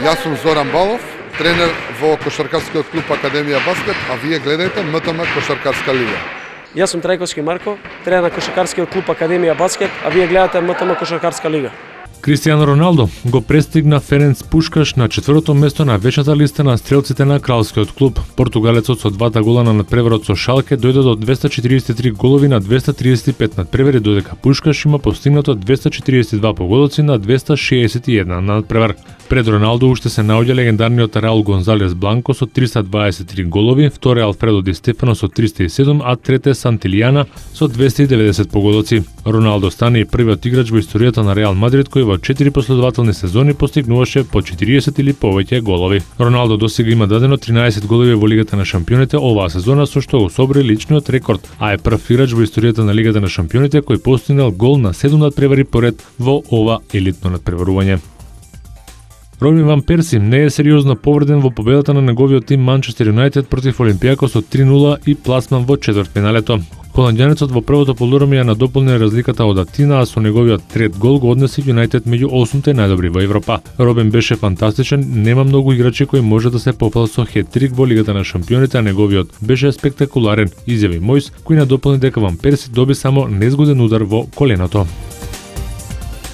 Јас сум Зоран Балов, тренер во Кошаркарскиот клуб Академија Баскет, а вие гледаете МТМ Кошаркарска лига. Јас сум Трајковски Марко, тренер на Кошаркарскиот клуб Академија Баскет, а вие гледате МТМ Кошаркарска лига. Кристијано Роналдо го престигна Ференц Пушкаш на 4-то место на вечната листа на стрелците на кралскиот клуб. Португалецот со 2 гола на надпреварот со Шалке дојде до 243 голови на 235 надпревари, додека Пушкаш има постигнато 242 погодоци на 261 надпревар. Пред Роналдо уште се наоѓа легендарниот Раул Гонзалес Бланко со 323 голови, втор е Алфредо Ди Стефано со 307, а трет е Сантилијана со 290 погодоци. Роналдо стане и првиот играч во историјата на Реал Мадрид кој во 4 последователни сезони постигнуваше по 40 или повеќе голови. Роналдо досега има дадено 13 голови во Лигата на шампионите оваа сезона, со што го собри личниот рекорд, а е прв играч во историјата на Лигата на шампионите кој постигнал гол на 7 надпревари поред во ова елитно надпреварување. Робин Ван Перси не е сериозно повреден во победата на неговиот тим Манчестер Юнајтед против Олимпијакос од 3-0 и пласман во четвртфиналето. Холандјанецот во првото полувреме ја надополни разликата од Атина, а со неговиот трет гол го однеси Юнајтед меѓу 8-те најдобри во Европа. Робин беше фантастичен, нема многу играчи кои може да се пофал со хет-трик во Лигата на шампионите, а неговиот беше спектакуларен, изјави Мојс, кој надополни дека Ван Перси доби само незгоден удар во коленото.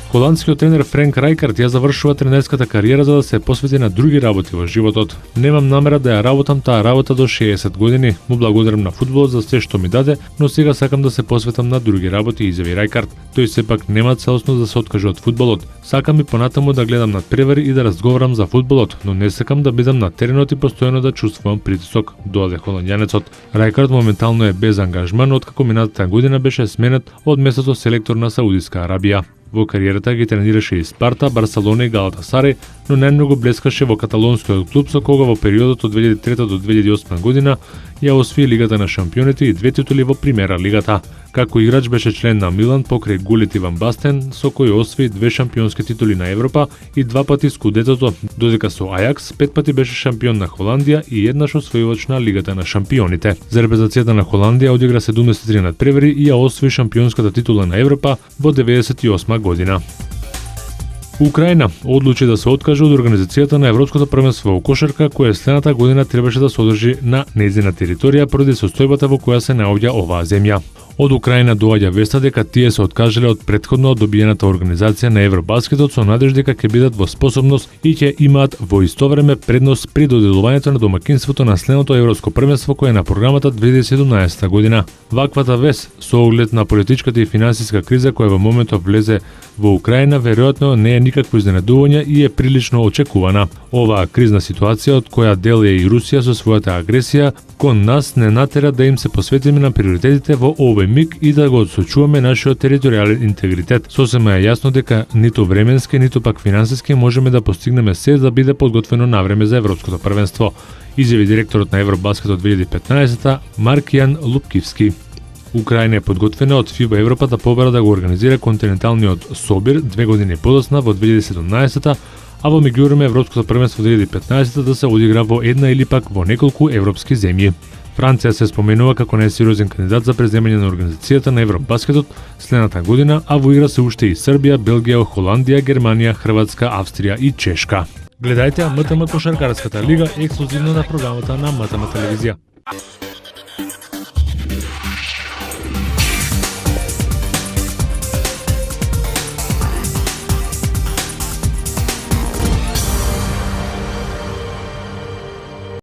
Холандскиот тренер Френк Рајкард ја завршува тренерската кариера за да се посвети на други работи во животот. Немам намера да ја работам таа работа до 60 години. Му благодарам на фудбалот за се што ми даде, но сега сакам да се посветам на други работи, изјави Рајкард. Тој сепак нема целосно да се откаже од фудбалот. Сакам и понатаму да гледам надпревари и да разговарам за фудбалот, но не сакам да бидам на теренот и постојано да чувствувам притисок, додаде холандјанецот. Рајкард моментално е без ангажман откако минатата година беше сменет од местото селектор на Саудиска Арабија. Во кариерата ги тренираше и Спарта, Барселона и Галатасарај, но најмногу блескаше во каталонскиот клуб со кога во периодот од 2003 до 2008 година ја освои Лигата на шампионите и 2 титули во Примера лигата. Како играч беше член на Милан покрај Гулит Ван Бастен, со кој освои 2 шампионски титули на Европа и 2 пати Скудетото, додека со Ајакс 5 пати беше шампион на Холандија и еднаш освојувач на Лигата на шампионите. За репрезентацијата на Холандија одигра 73 надпревари и ја освои шампионската титула на Европа во 98 година. Украина одлучи да се откаже од организацијата на Европското првенство во кошарка, кое следната година требаше да се одржи на нејзина територија поради состојбата во која се наоѓа оваа земја. Од Украина доаѓа веста дека тие се откажале од претходно добиената организација на Евробаскетот со надеж дека ќе бидат во способност и ќе имаат во исто време предност при доделувањето на домакинството на следното Европско првенство кое е на програмата 2017 година. Ваквата вест со оглед на политичката и финансиска криза која во моментот влезе во Украина веројатно не е никакво изненадување и е прилично очекувана. Оваа кризна ситуација од која дел е и Русија со својата агресија кон нас не натера да им се посветиме на приоритетите во овој миг и да го отсочуваме нашиот територијален интегритет. Сосема е јасно дека ниту временски, ниту пак финансиски можеме да постигнеме се да биде подготвено навреме за Европското првенство, изјави директорот на Евробаскет од 2015 Маркијан Лупкивски. Украина е подготвена од ФИБА Европа да побара да го организира континенталниот собир 2 години подоцна во 2017 а во меѓувреме Европското првенство 2015 да се одигра во една или пак во неколку европски земји. Франција се споменува како најсериозен кандидат за преземање на организацијата на Евробаскетот следната година, а во игра се уште и Србија, Белгија, Холандија, Германија, Хрватска, Австрија и Чешка. Гледајте МТМ Кошаркарската лига ексклузивно на програмата на МТМ телевизија.